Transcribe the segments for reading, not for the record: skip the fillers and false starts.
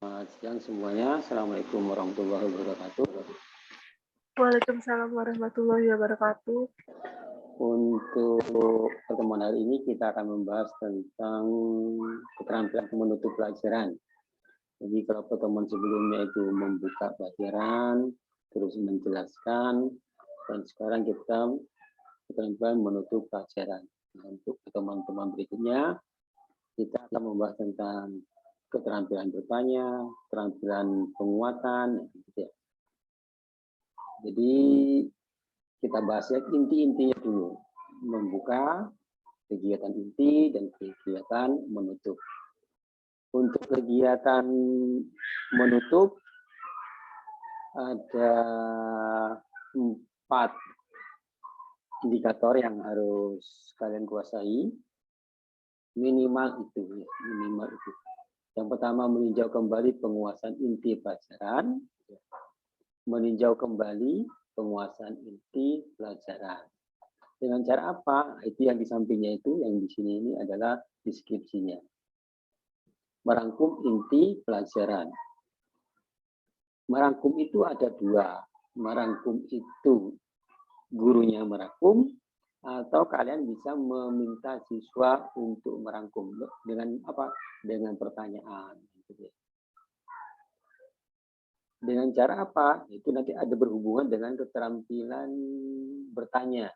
Selamat siang semuanya. Assalamualaikum warahmatullahi wabarakatuh. Waalaikumsalam warahmatullahi wabarakatuh. Untuk pertemuan hari ini kita akan membahas tentang keterampilan menutup pelajaran. Jadi kalau pertemuan sebelumnya itu membuka pelajaran, terus menjelaskan, dan sekarang kita keterampilan menutup pelajaran. Nah, untuk teman-teman berikutnya, kita akan membahas tentang keterampilan bertanya, keterampilan penguatan, gitu ya. Jadi kita bahas inti-intinya dulu, membuka, kegiatan inti, dan kegiatan menutup. Untuk kegiatan menutup ada 4 indikator yang harus kalian kuasai. Minimal itu. Yang pertama, meninjau kembali penguasaan inti pelajaran. Meninjau kembali penguasaan inti pelajaran. Dengan cara apa? Itu yang di sampingnya itu, yang di sini ini adalah deskripsinya. Merangkum inti pelajaran. Merangkum itu ada 2. Merangkum itu gurunya merangkum, atau kalian bisa meminta siswa untuk merangkum. Dengan apa? Dengan pertanyaan. Dengan cara apa? Itu nanti ada berhubungan dengan keterampilan bertanya,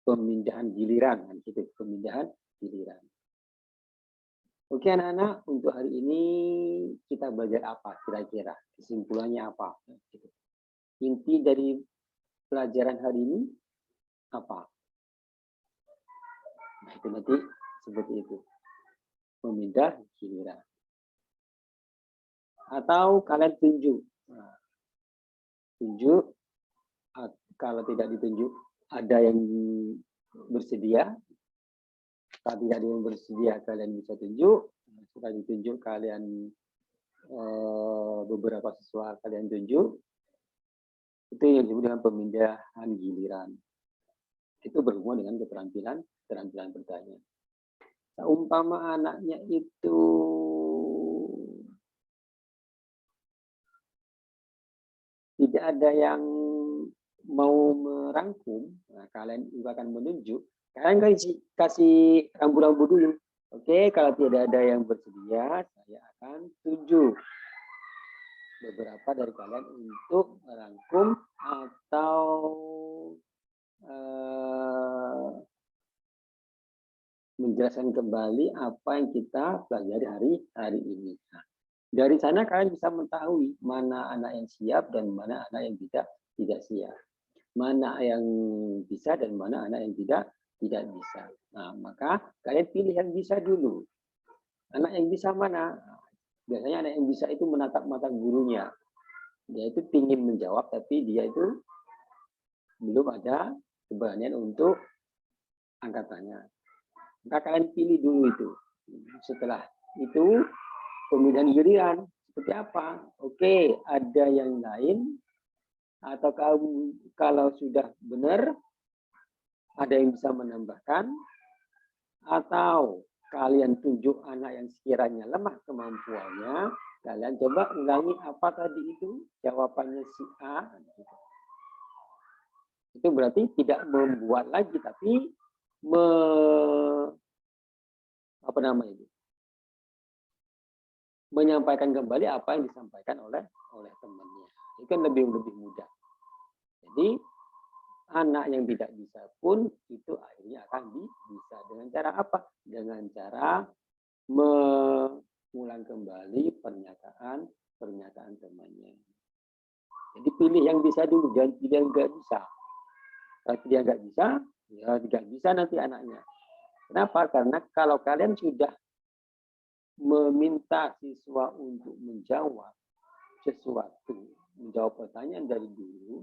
pemindahan giliran, gitu, pemindahan giliran. Oke anak-anak, untuk hari ini kita belajar apa kira-kira? Kesimpulannya apa? Inti dari pelajaran hari ini apa? Nah, itu nanti seperti itu. Pemindah giliran. Atau kalian tunjuk. Nah, tunjuk, kalau tidak ditunjuk, ada yang bersedia. Kalau tidak ada yang bersedia, kalian bisa tunjuk. Setelah ditunjuk, kalian beberapa siswa kalian tunjuk. Itu yang disebut dengan pemindahan giliran. Itu berhubungan dengan keterampilan bertanya. Nah, umpama anaknya itu tidak ada yang mau merangkum, nah, kalian juga akan menunjuk. Kalian kasih rambu-rambu dulu. Oke, kalau tidak ada yang bersedia, saya akan tunjuk beberapa dari kalian untuk merangkum atau menjelaskan kembali apa yang kita pelajari hari ini. Nah, dari sana kalian bisa mengetahui mana anak yang siap dan mana anak yang tidak siap. Mana yang bisa dan mana anak yang tidak bisa. Nah, maka kalian pilih yang bisa dulu. Anak yang bisa mana? Biasanya anak yang bisa itu menatap mata gurunya. Dia itu ingin menjawab, tapi dia itu belum ada keberanian untuk angkat tanya. Maka kalian pilih dulu itu. Setelah itu, pemindahan giliran. Seperti apa? Oke, ada yang lain. Atau kalau sudah benar, ada yang bisa menambahkan. Atau kalian tunjuk anak yang sekiranya lemah kemampuannya. Kalian coba ulangi apa tadi itu. Jawabannya si A. Itu berarti tidak membuat lagi, tapi menyampaikan kembali apa yang disampaikan oleh temannya. Itu kan lebih mudah. Jadi anak yang tidak bisa pun itu akhirnya akan bisa. Dengan cara apa? Dengan cara mengulang kembali pernyataan temannya. Jadi pilih yang bisa dulu, jangan pilih yang nggak bisa. Kalau dia nggak bisa, ya tidak bisa nanti anaknya. Kenapa? Karena kalau kalian sudah meminta siswa untuk menjawab sesuatu, menjawab pertanyaan dari guru,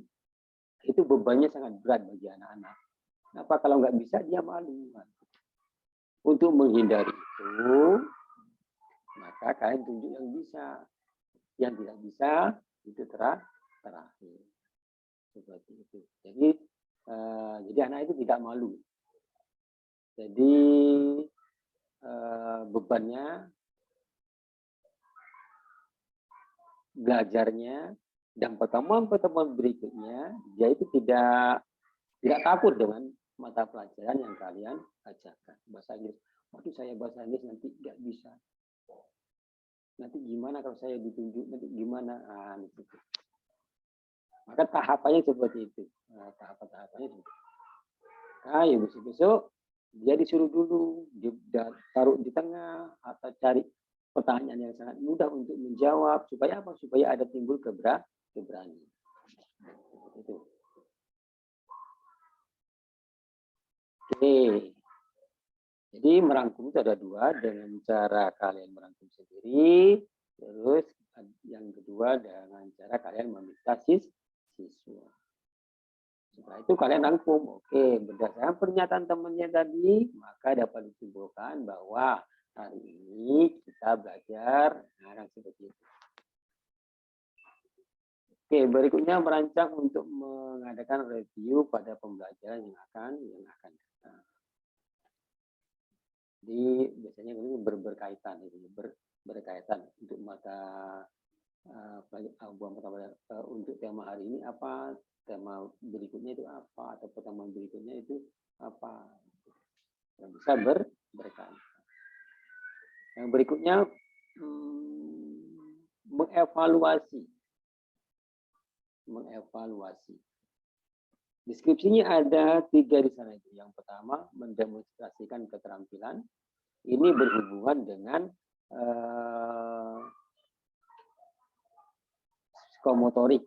itu bebannya sangat berat bagi anak-anak. Kenapa? Kalau nggak bisa, dia malu. Untuk menghindari itu, maka kalian tunjuk yang bisa. Yang tidak bisa, itu terakhir. Seperti itu. Jadi anak itu tidak malu. Jadi bebannya belajarnya dan pertemuan-pertemuan berikutnya dia itu tidak takut dengan mata pelajaran yang kalian ajarkan. Bahasa Inggris, waduh saya bahasa Inggris nanti nggak bisa. Nanti gimana kalau saya ditunjuk, nanti gimana? Gitu. Maka tahapannya seperti itu. Tahapan-tahapannya seperti itu. Nah, ya besok-besok dia disuruh dulu, taruh di tengah, atau cari pertanyaan yang sangat mudah untuk menjawab. Supaya apa? Supaya ada timbul keberanian. Itu. Oke. Jadi merangkum itu ada dua, dengan cara kalian merangkum sendiri, terus yang kedua dengan cara kalian meminta siswa. Setelah itu kalian rangkum, oke, berdasarkan pernyataan temannya tadi, maka dapat disimpulkan bahwa hari ini kita belajar seperti itu. Oke, berikutnya merancang untuk mengadakan review pada pembelajaran yang akan datang. Jadi biasanya ini berkaitan, berkaitan untuk untuk tema hari ini apa, tema berikutnya itu apa, atau pertemuan berikutnya itu apa, yang bisa berkaitan. Yang berikutnya mengevaluasi. Deskripsinya ada 3 di sana itu. Yang pertama, mendemonstrasikan keterampilan. Ini berhubungan dengan psikomotorik.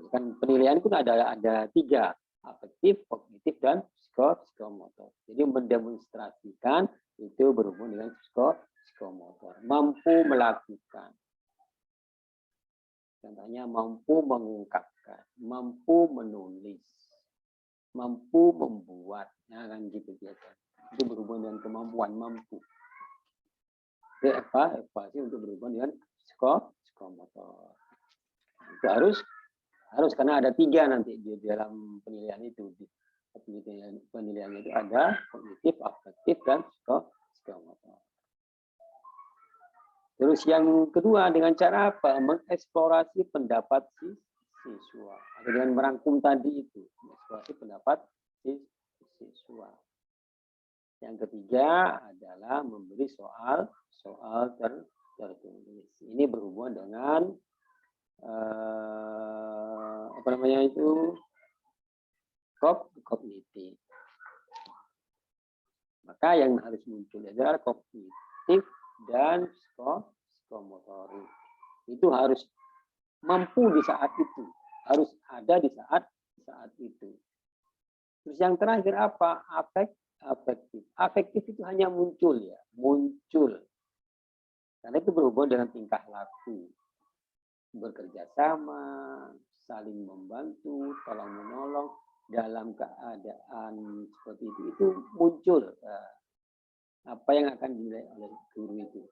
Kan penilaian itu ada 3, afektif, kognitif, dan psikomotor. Jadi mendemonstrasikan itu berhubungan dengan psikomotor. Mampu melakukan. Contohnya mampu mengungkapkan, mampu menulis, mampu membuat, nah kan gitu biasa. Itu berhubungan dengan kemampuan mampu. Evaluasi untuk berhubungan dengan psikomotor. Itu harus karena ada 3 nanti di dalam penilaian itu. Penilaiannya itu ada kognitif, afektif, dan psikomotor. Terus yang kedua dengan cara apa? Mengeksplorasi pendapat siswa. Dengan merangkum tadi itu, mengeksplorasi pendapat siswa. Yang ketiga adalah memberi soal tertulis. Ini berhubungan dengan kognitif. Maka yang harus muncul adalah kognitif dan psikomotorik. Itu harus mampu di saat itu, harus ada di saat itu. Terus yang terakhir apa? Afektif. Afektif itu hanya muncul ya, muncul. Karena itu berhubungan dengan tingkah laku, bekerja sama, saling membantu, tolong menolong dalam keadaan seperti itu muncul. Apa yang akan dinilai oleh guru itu?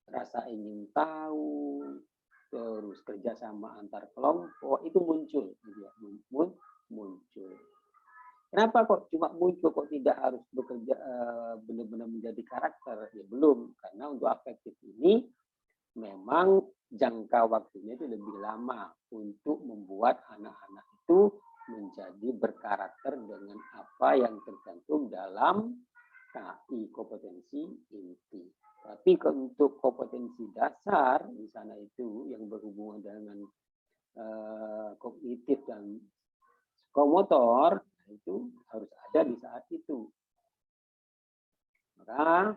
Rasa ingin tahu, terus kerjasama antar kelompok itu muncul, muncul. Kenapa kok cuma muncul, kok tidak harus bekerja benar-benar menjadi karakter? Ya belum, karena untuk afektif ini memang jangka waktunya itu lebih lama untuk membuat anak-anak itu menjadi berkarakter dengan apa yang tercantum dalam KI, kompetensi inti. Tapi untuk kompetensi dasar di sana itu yang berhubungan dengan kognitif dan psikomotor itu harus ada di saat itu. Maka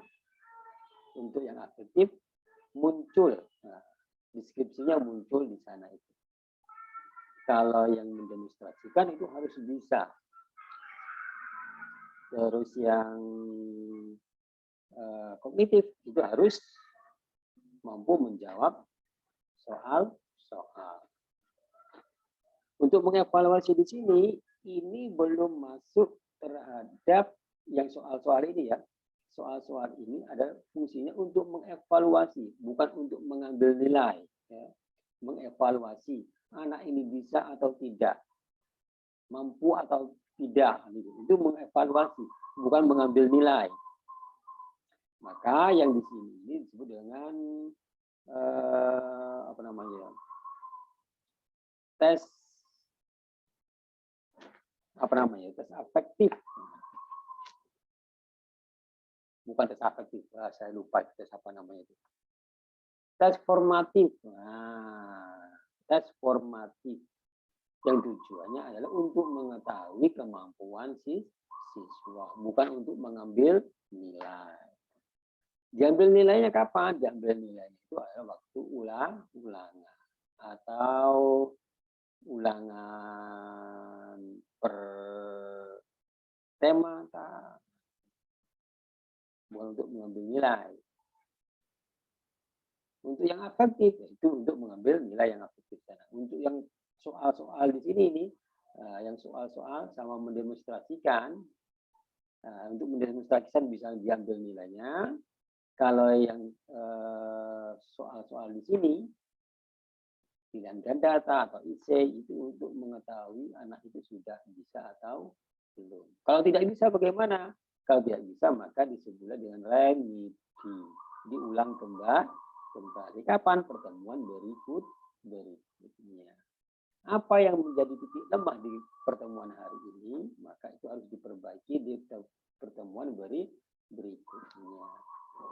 untuk yang afektif muncul, deskripsinya muncul di sana itu. Kalau yang mendemonstrasikan itu harus bisa. Terus yang kognitif itu harus mampu menjawab soal. Untuk mengevaluasi di sini, ini belum masuk terhadap yang soal-soal ini ya. Soal-soal ini ada fungsinya untuk mengevaluasi, bukan untuk mengambil nilai. Ya. Mengevaluasi, anak ini bisa atau tidak, mampu atau tidak. Itu mengevaluasi, bukan mengambil nilai. Maka yang di sini disebut dengan apa namanya, tes tes afektif, bukan tes afektif, saya lupa tes apa namanya itu, tes formatif. Nah, tes formatif yang tujuannya adalah untuk mengetahui kemampuan siswa, bukan untuk mengambil nilai. Diambil nilainya kapan? Diambil nilainya itu adalah waktu ulangan atau ulangan per tema, bukan untuk mengambil nilai. Untuk yang afektif itu untuk mengambil nilai yang afektif. Untuk yang soal-soal di sini nih, yang soal-soal sama mendemonstrasikan, untuk mendemonstrasikan bisa diambil nilainya. Kalau yang soal-soal di sini, pilihan ganda atau IC itu untuk mengetahui anak itu sudah bisa atau belum. Kalau tidak bisa bagaimana? Kalau tidak bisa maka disebutlah dengan remedi, diulang kembali. Kapan? Pertemuan berikutnya. Apa yang menjadi titik lemah di pertemuan hari ini, maka itu harus diperbaiki di pertemuan berikutnya.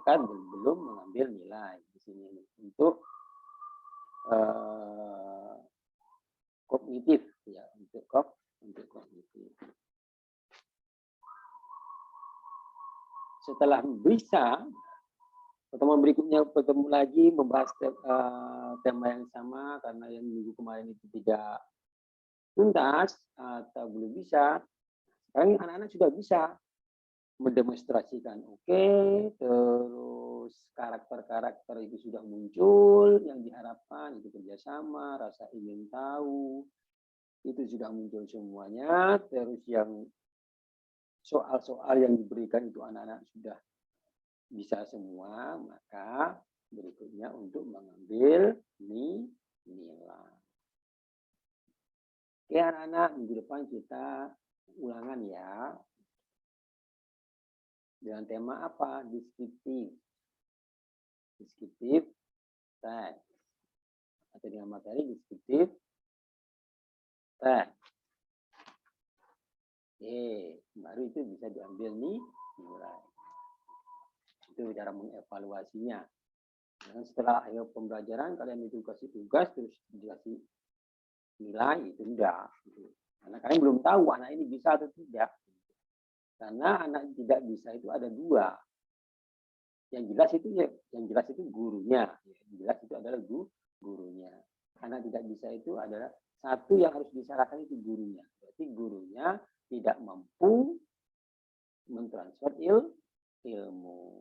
Kan belum mengambil nilai di sini untuk kognitif, ya, untuk kognitif. Setelah bisa, pertemuan berikutnya bertemu lagi membahas tema yang sama karena yang minggu kemarin itu tidak tuntas atau belum bisa. Sekarang anak-anak sudah bisa mendemonstrasikan, terus karakter-karakter itu sudah muncul, yang diharapkan itu kerjasama, rasa ingin tahu, itu sudah muncul semuanya, terus yang soal-soal yang diberikan itu anak-anak sudah bisa semua, maka berikutnya untuk mengambil nilai. Oke anak-anak, minggu depan kita ulangan ya. Dengan tema apa? Deskriptif teks. Atau dengan materi deskriptif teks. Baru itu bisa diambil nilai. Itu cara mengevaluasinya. Dan setelah akhir pembelajaran kalian itu kasih tugas terus dikasih nilai, itu enggak. Karena kalian belum tahu anak ini bisa atau tidak. Karena anak tidak bisa itu ada dua. Yang jelas itu gurunya. Yang jelas itu adalah gurunya. Anak tidak bisa itu adalah satu yang harus disalahkan itu gurunya. Berarti gurunya tidak mampu mentransfer ilmu.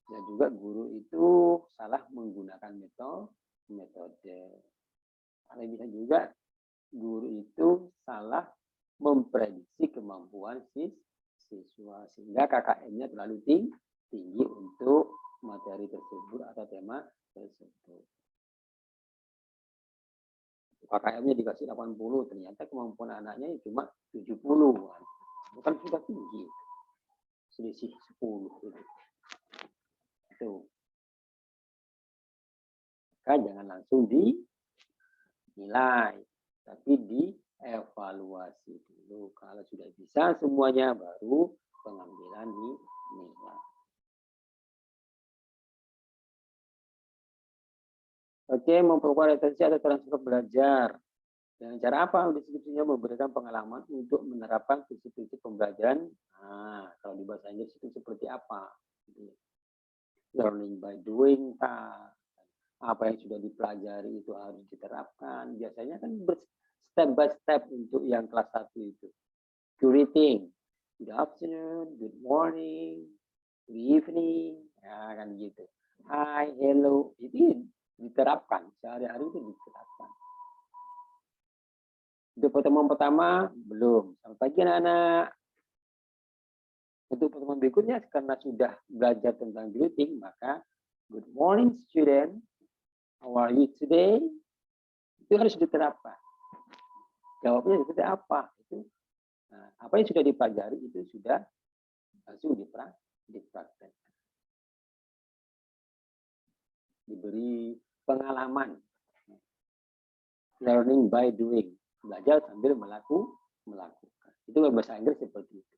Dan juga guru itu salah menggunakan metode. Ada bisa juga guru itu salah memprediksi kemampuan siswa sehingga KKM-nya terlalu tinggi untuk materi tersebut atau tema tersebut. KKM-nya dikasih 80, ternyata kemampuan anaknya cuma 70. Bukan sudah tinggi. Selisih 10 itu. Maka jangan langsung dinilai, tapi dievaluasi dulu. Kalau sudah bisa semuanya, baru pengambilan nilai. Oke, memperkuat retensi atau transfer belajar. Dengan cara apa? Deskripsinya memberikan pengalaman untuk menerapkan prinsip-prinsip pembelajaran. Nah, kalau di bahasa Inggris itu seperti apa? Learning by doing, apa yang sudah dipelajari itu harus diterapkan. Biasanya kan step by step untuk yang kelas 1 itu. Greeting, good afternoon, good morning, good evening, ya kan gitu. Hi, hello, itu diterapkan, sehari-hari itu diterapkan. Untuk pertemuan pertama, belum. Selamat pagi anak-anak. Untuk pertemuan berikutnya, karena sudah belajar tentang greeting, maka good morning student, how are you today? Itu harus diterapkan. Jawabnya seperti apa? Nah, apa yang sudah dipelajari itu sudah langsung dipraktekkan. diberi pengalaman. Learning by doing, belajar sambil melakukan. Itu bahasa Inggris seperti itu.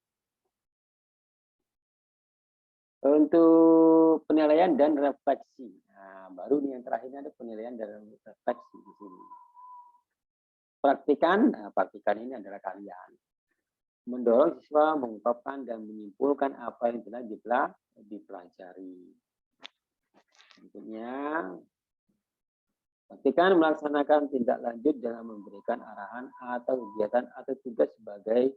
Untuk penilaian dan refleksi. Nah, baru nih yang terakhir ada penilaian dan refleksi di sini. Praktikan ini adalah kalian. Mendorong siswa mengungkapkan dan menyimpulkan apa yang telah dipelajari. Tentunya, praktikan melaksanakan tindak lanjut dalam memberikan arahan atau kegiatan atau tugas sebagai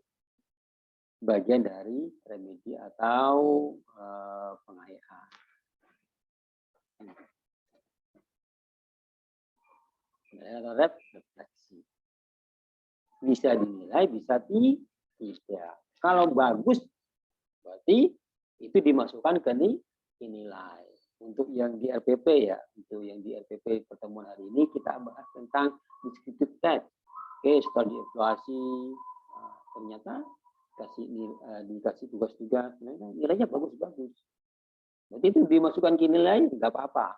bagian dari remedi atau pengayaan. Refleksi. Bisa dinilai, bisa tidak. Kalau bagus, berarti itu dimasukkan ke nilai. Untuk yang di RPP ya, untuk yang di RPP pertemuan hari ini kita bahas tentang descriptive text. Oke, setelah dievaluasi, ternyata dikasih tugas-tugas, nilainya bagus-bagus. Berarti itu dimasukkan ke nilai, nggak apa-apa.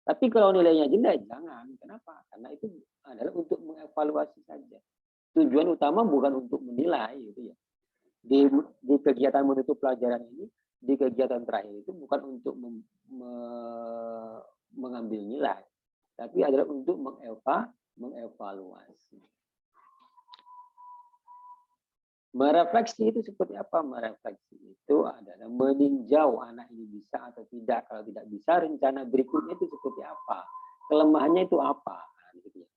Tapi kalau nilainya jelek, jangan. Kenapa? Karena itu adalah untuk mengevaluasi saja. Tujuan utama bukan untuk menilai, gitu ya. Di kegiatan menutup pelajaran ini, di kegiatan terakhir itu bukan untuk mengambil nilai, tapi adalah untuk mengevaluasi. Merefleksi itu seperti apa? Merefleksi itu adalah meninjau anak ini bisa atau tidak. Kalau tidak bisa, rencana berikutnya itu seperti apa? Kelemahannya itu apa? Gitu ya.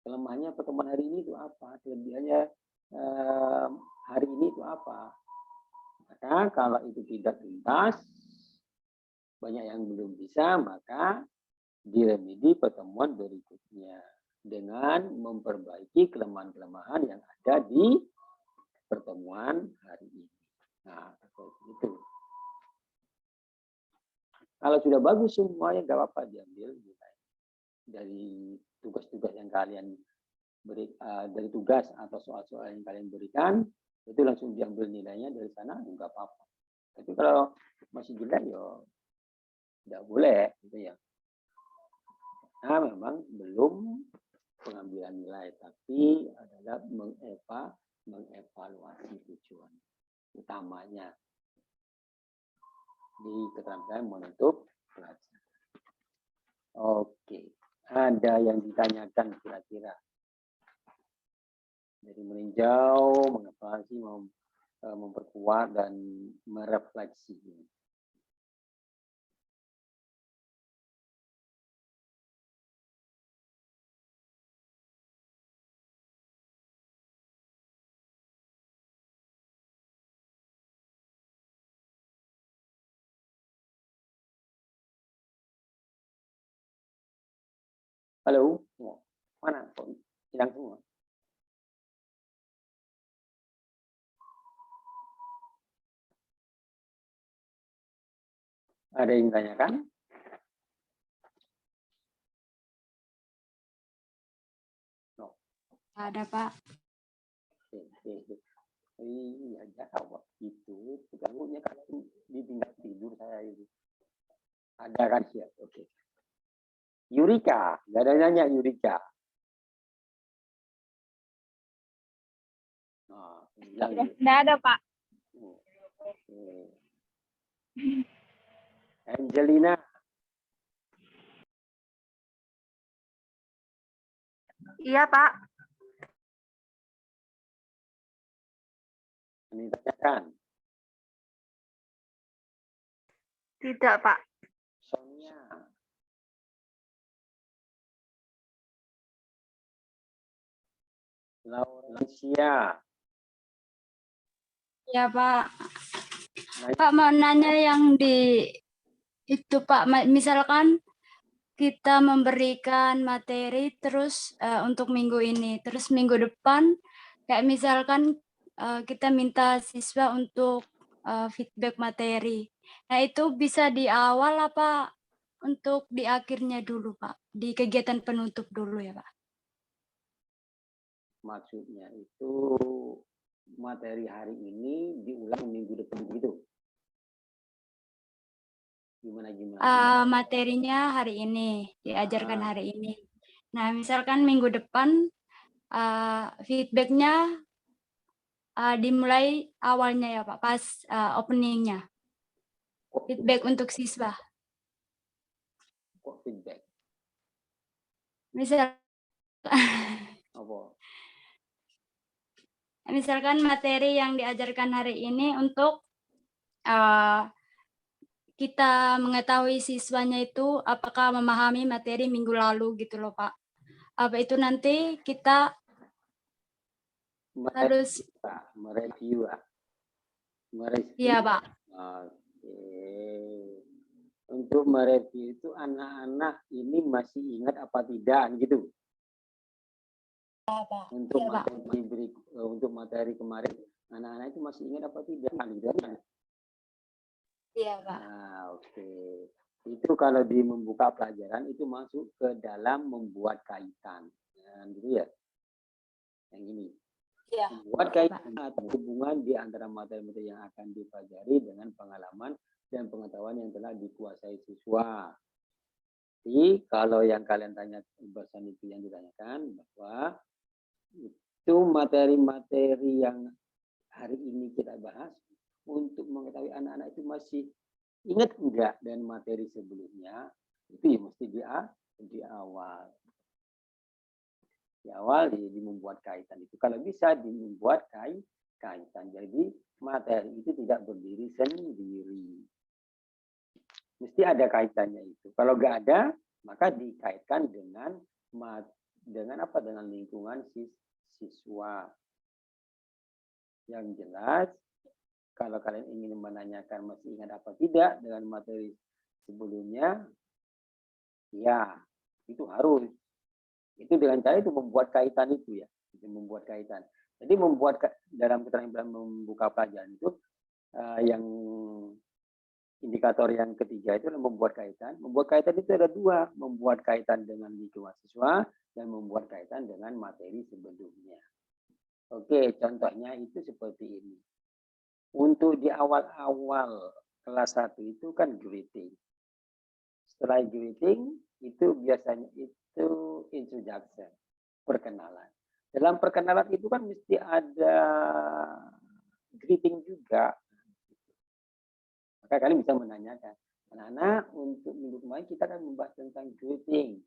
Kelemahannya pertemuan hari ini itu apa? Kelebihannya hari ini itu apa? Maka kalau itu tidak tuntas, banyak yang belum bisa, maka diremedi pertemuan berikutnya dengan memperbaiki kelemahan-kelemahan yang ada di pertemuan hari ini. Nah, seperti itu. Kalau sudah bagus semuanya, nggak apa-apa diambil nilai dari tugas-tugas yang kalian beri, dari tugas atau soal-soal yang kalian berikan, itu langsung diambil nilainya dari sana, nggak apa-apa. Tapi kalau masih jelek, ya nggak boleh, gitu ya. Nah, memang belum pengambilan nilai, tapi adalah mengevaluasi tujuan utamanya di keterampilan menutup pelajaran. Oke, ada yang ditanyakan kira-kira dari meninjau, mengevaluasi, memperkuat dan merefleksi. Halo, mana? Kok hilang semua? Ada yang tanyakan? No. Ada, Pak. Iya, jawab itu. Terganggunya kan ditinggal tidur saya itu. Ada kan siap? Oke. Yurika, nggak ada nanya Yurika. Nah, Nggak ada, Pak. Angelina. Iya, Pak. Ini tanyakan. Tidak, Pak. Sonia. Laurencia. Ya, Pak. Pak mau nanya yang di itu, Pak. Misalkan kita memberikan materi terus untuk minggu ini, terus minggu depan kayak misalkan kita minta siswa untuk feedback materi. Nah, itu bisa di awal apa untuk di akhirnya dulu, Pak? Di kegiatan penutup dulu ya, Pak? Maksudnya itu materi hari ini diulang minggu depan begitu. Gimana? Materinya hari ini, diajarkan Ah. hari ini. Nah, misalkan minggu depan feedbacknya dimulai awalnya ya Pak, pas openingnya. Feedback untuk siswa. Kok feedback? Misal, Apa? misalkan materi yang diajarkan hari ini untuk kita mengetahui siswanya itu apakah memahami materi minggu lalu gitu loh Pak. Apa itu nanti kita harus, Mereview. iya Pak. Oke. Untuk mereview itu anak-anak ini masih ingat apa tidak gitu. Untuk Iya, Pak. untuk materi kemarin anak-anak itu masih ingat apa tidak gitu kan? Iya Pak. Nah, oke. Itu kalau di membuka pelajaran itu masuk ke dalam membuat kaitan. Nah, gitu ya. Yang ini. Iya. Membuat kaitan atau hubungan di antara materi-materi yang akan dipelajari dengan pengalaman dan pengetahuan yang telah dikuasai siswa. Jadi kalau yang kalian tanya barusan itu yang ditanyakan bahwa itu materi-materi yang hari ini kita bahas untuk mengetahui anak-anak itu masih ingat enggak dan materi sebelumnya itu ya mesti di awal. Di awal di membuat kaitan itu kalau bisa membuat kaitan. Jadi materi itu tidak berdiri sendiri. Mesti ada kaitannya itu. Kalau nggak ada, maka dikaitkan dengan apa? Dengan lingkungan siswa. Yang jelas, kalau kalian ingin menanyakan masih ingat apa tidak dengan materi sebelumnya, ya itu harus. Itu dengan cara itu membuat kaitan itu ya, itu membuat kaitan. Jadi membuat dalam keterangan membuka pelajaran itu yang indikator yang ketiga itu membuat kaitan. Membuat kaitan itu ada dua, membuat kaitan dengan lingkungan siswa dan membuat kaitan dengan materi sebelumnya. Oke, contohnya itu seperti ini. Untuk di awal-awal kelas 1 itu kan greeting. Setelah greeting itu biasanya itu introduction, perkenalan. Dalam perkenalan itu kan mesti ada greeting juga. Maka kalian bisa menanyakan, anak-anak untuk minggu kemarin kita akan membahas tentang greeting.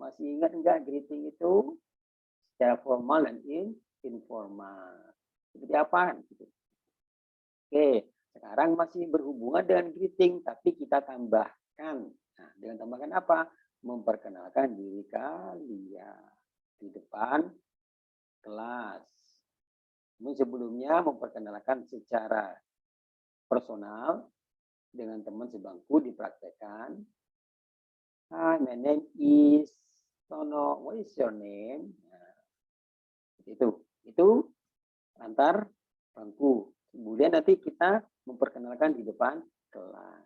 Masih ingat enggak greeting itu secara formal dan informal? Seperti apa? Oke, sekarang masih berhubungan dengan greeting, tapi kita tambahkan. Nah, dengan tambahkan apa? Memperkenalkan diri kalian di depan kelas. Sebelumnya memperkenalkan secara personal dengan teman sebangku dipraktekkan. Hi, my name is Tono. What is your name? Nah, itu antar bangku. Kemudian nanti kita memperkenalkan di depan kelas.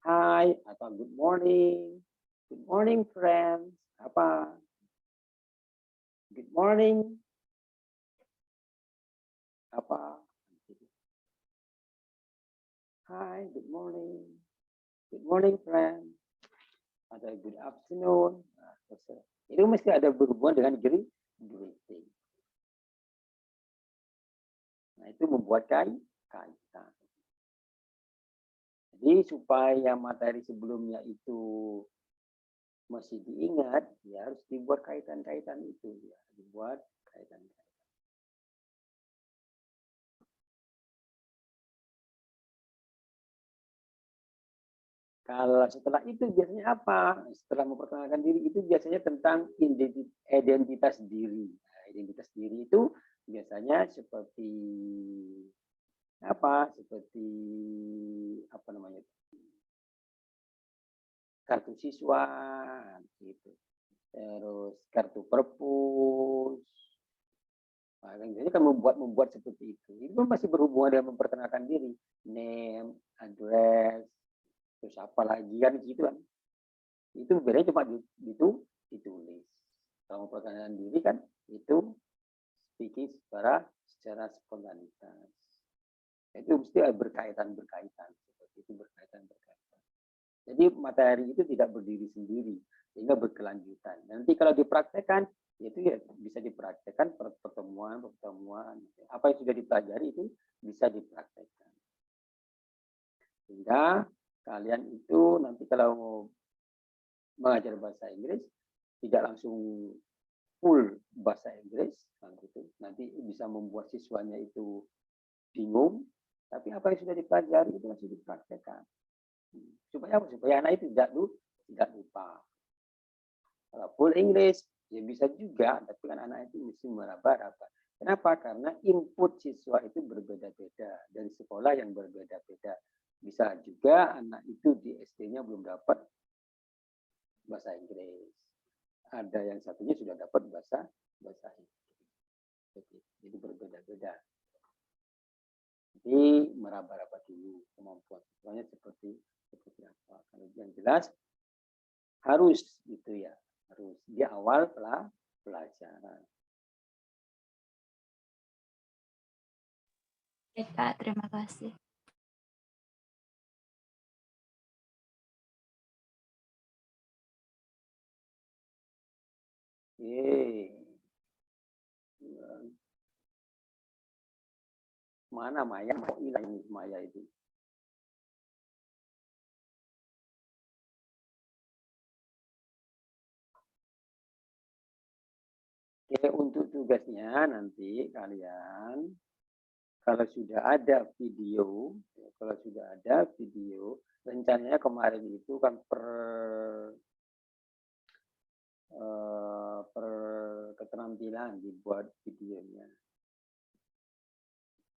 Hi atau good morning. Good morning, friends. Apa? Good morning. Apa? Hi, good morning. Good morning, friend. Ada good afternoon. Nah, itu mesti ada berhubungan dengan greeting. Nah, itu membuat kaitan. Jadi supaya materi sebelumnya itu masih diingat, ya harus dibuat kaitan-kaitan itu. Ya, dibuat kaitan-kaitan. Kalau setelah itu biasanya apa? Setelah memperkenalkan diri itu biasanya tentang identitas diri. Nah, identitas diri itu biasanya seperti apa? Seperti apa namanya? Kartu siswa, gitu. Terus kartu perpus. Nah, jadi kan membuat seperti itu. Itu masih berhubungan dengan memperkenalkan diri, name, address, terus apa lagi kan gitu kan. Itu bedanya cuma ditulis. Kalau memperkenalkan diri kan itu speaking secara spontanitas. Itu mesti berkaitan seperti itu berkaitan. Nanti materi itu tidak berdiri sendiri, sehingga berkelanjutan. Nanti kalau dipraktekkan, itu ya bisa dipraktekkan pertemuan. Apa yang sudah dipelajari itu bisa dipraktekkan. Sehingga kalian itu nanti kalau mengajar bahasa Inggris, tidak langsung full bahasa Inggris, nanti bisa membuat siswanya itu bingung, tapi apa yang sudah dipelajari itu masih dipraktekkan. Supaya anak itu tidak lupa. Kalau full English, ya bisa juga, tapi kan anak itu mesti meraba-raba. Kenapa? Karena input siswa itu berbeda-beda, dari sekolah yang berbeda-beda. Bisa juga anak itu di SD-nya belum dapat bahasa Inggris. Ada yang satunya sudah dapat bahasa Inggris. Jadi berbeda-beda. Jadi meraba-raba dulu kemampuan siswanya seperti apa. Kalau yang jelas harus gitu ya, harus di awal pelajaran. Oke, Kak, terima kasih. Mana Maya? Mau hilang nih Maya itu. Oke, untuk tugasnya nanti kalian kalau sudah ada video, rencananya kemarin itu kan per keterampilan dibuat videonya.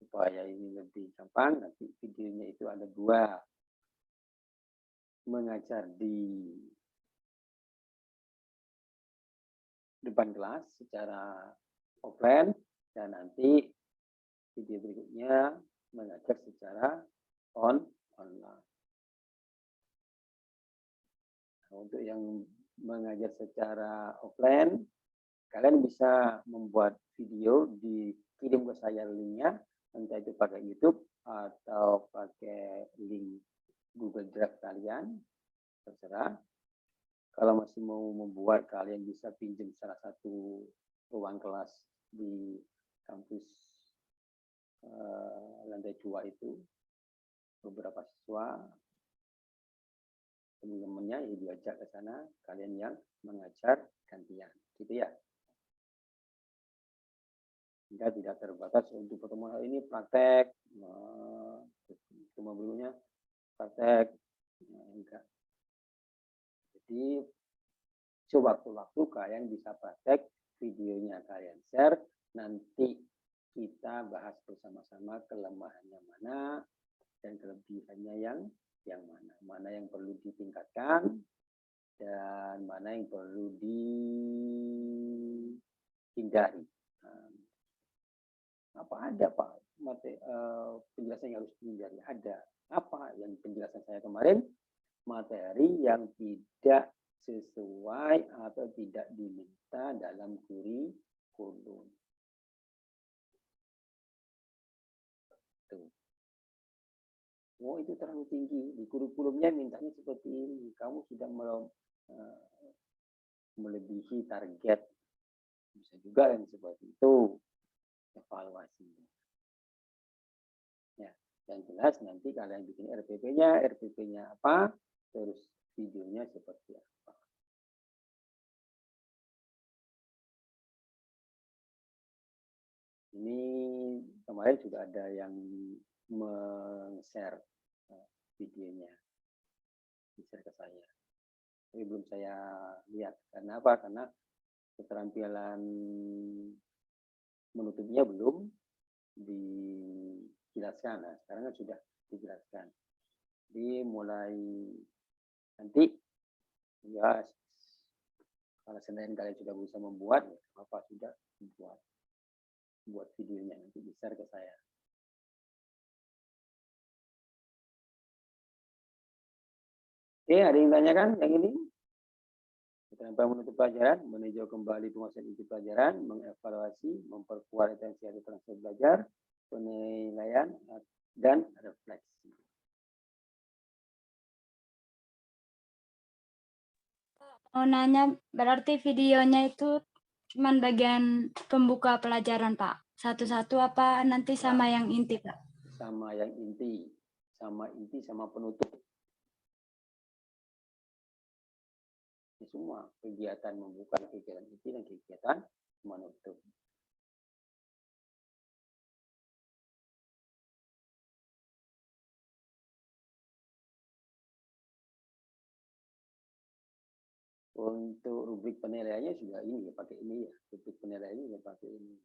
Supaya ini lebih gampang, nanti videonya itu ada 2. Mengajar di depan kelas secara offline, dan nanti video berikutnya mengajar secara online. Nah, untuk yang mengajar secara offline, kalian bisa membuat video, dikirim ke saya linknya, entah itu pakai YouTube atau pakai link Google Drive kalian, terserah. Kalau masih mau membuat, kalian bisa pinjam salah satu ruang kelas di kampus lantai 2 itu. Beberapa siswa, teman-temannya yang diajak ke sana, kalian yang mengajar gantian, gitu ya. Sehingga tidak terbatas untuk pertemuan ini praktek, cuma berikutnya praktek, enggak. Jadi sewaktu-waktu kalian bisa praktek, videonya kalian share, nanti kita bahas bersama-sama kelemahannya mana dan kelebihannya yang mana yang perlu ditingkatkan dan mana yang perlu dihindari. Apa ada Pak penjelasan yang harus dihindari? Ada. Apa yang penjelasan saya kemarin? Materi yang tidak sesuai atau tidak diminta dalam kurikulum. Oh, itu terlalu tinggi. Di kurikulumnya mintanya seperti ini. Kamu sudah melebihi target. Bisa juga yang seperti itu. Evaluasinya. Ya, yang jelas nanti kalian bikin RPP-nya apa, terus videonya seperti apa. Ini kemarin sudah ada yang men-share videonya, di-share ke saya. Tapi belum saya lihat. Karena apa? Karena keterampilan menutupnya belum dijelaskan. Nah, sekarang kan sudah dijelaskan. Jadi mulai nanti ya kalau Senin kalian sudah bisa membuat, ya apa sudah buat videonya, nanti di-share ke saya. Oke, ada yang tanyakan yang ini? Keterampilan menutup pelajaran, meninjau kembali penguasaan inti pelajaran, mengevaluasi, memperkuat retensi atau transfer belajar, penilaian, dan refleksi. mau nanya, berarti videonya itu cuman bagian pembuka pelajaran, Pak? Satu-satu apa nanti sama yang inti, Pak? Sama yang inti, sama penutup. Ini semua kegiatan membuka, kegiatan inti dan kegiatan menutup. Untuk rubrik penilaiannya juga ini ya, pakai ini ya. Rubrik penilaiannya juga pakai ini.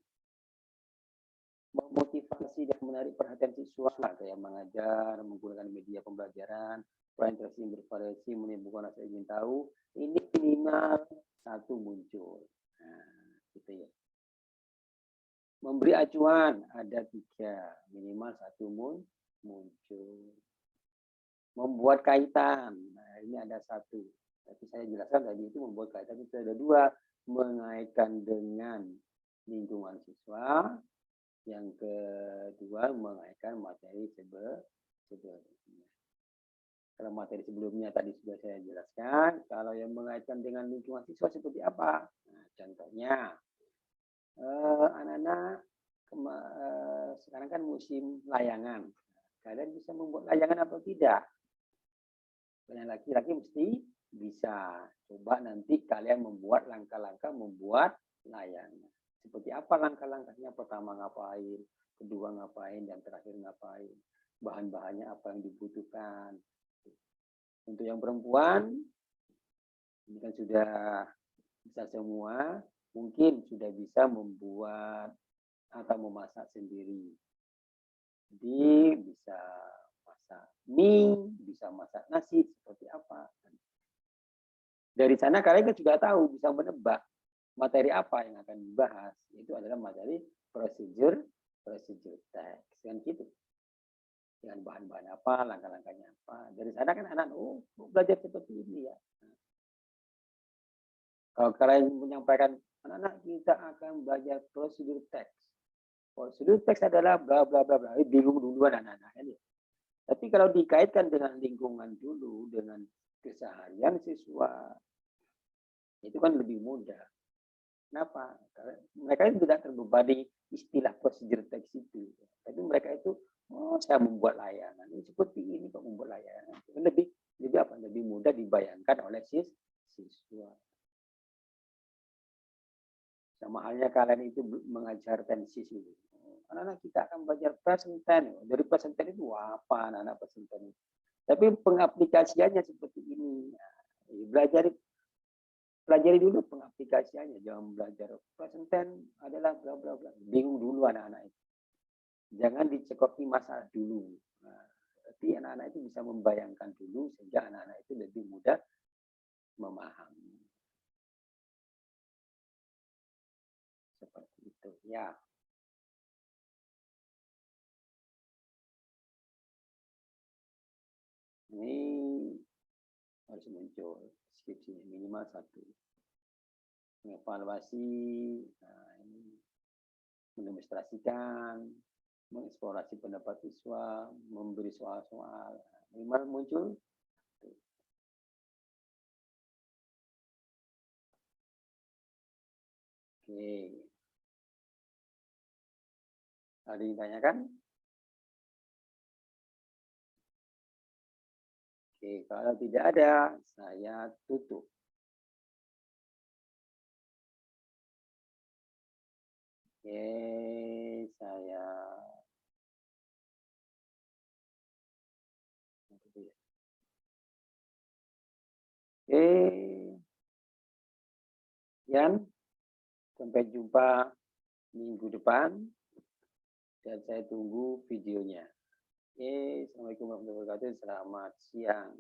Memotivasi dan menarik perhatian siswa kayak mengajar, menggunakan media pembelajaran, interaksi bervariasi, menimbulkan rasa ingin tahu. Ini minimal 1 muncul. Nah, gitu ya. Memberi acuan ada 3, minimal 1 muncul. Membuat kaitan, nah ini ada 1. Tapi saya jelaskan tadi itu membuat kaitan itu ada 2, mengaitkan dengan lingkungan siswa. Yang kedua, mengaitkan materi sebelumnya. Kalau materi sebelumnya tadi sudah saya jelaskan, kalau yang mengaitkan dengan lingkungan siswa seperti apa? Nah, contohnya, anak-anak sekarang kan musim layangan. Kalian bisa membuat layangan atau tidak? Yang laki-laki mesti bisa. Coba nanti kalian membuat langkah-langkah membuat layangan. Seperti apa langkah-langkahnya? Pertama ngapain, kedua ngapain, dan terakhir ngapain. Bahan-bahannya apa yang dibutuhkan. Untuk yang perempuan, ini kan sudah bisa semua, mungkin sudah bisa membuat atau memasak sendiri. Jadi bisa masak mie, bisa masak nasi, seperti apa. Dari sana kalian kan juga tahu, bisa menebak materi apa yang akan dibahas. Itu adalah materi procedure text. Kan gitu. Dengan bahan-bahan apa, langkah-langkahnya apa. Dari sana kan anak, belajar seperti ini ya. Kalau kalian menyampaikan, anak-anak kita akan belajar procedure text. Procedure text adalah bla bla bla bla. Bingung duluan anak-anak ini. Tapi kalau dikaitkan dengan lingkungan dulu, dengan keseharian siswa, itu kan lebih mudah. Kenapa? Karena mereka itu tidak terbebani istilah prosedur teks itu. Tapi mereka itu, saya membuat layanan. Ini seperti ini kok membuat layanan. Lebih apa? Lebih mudah dibayangkan oleh siswa. Sama halnya kalian itu mengajar tensis itu. Anak-anak kita akan belajar present tense. Dari present tense itu apa anak-anak present tense? Tapi pengaplikasiannya seperti ini. Pelajari dulu pengaplikasiannya, jangan belajar present tense adalah bla bla bla. Bingung dulu anak-anak itu. Jangan dicekoki masalah dulu. Nah, tapi anak-anak itu bisa membayangkan dulu sehingga anak-anak itu lebih mudah memahami. Seperti itu ya. Ini harus muncul skripsinya minimal 1. Mengevaluasi, nah ini mendemonstrasikan, mengeksplorasi pendapat siswa, memberi soal-soal, minimal muncul. Oke. Ada yang ditanyakan? Oke, kalau tidak ada, saya tutup. Oke, saya Yan, sampai jumpa minggu depan dan saya tunggu videonya. Assalamualaikum warahmatullahi wabarakatuh. Selamat siang.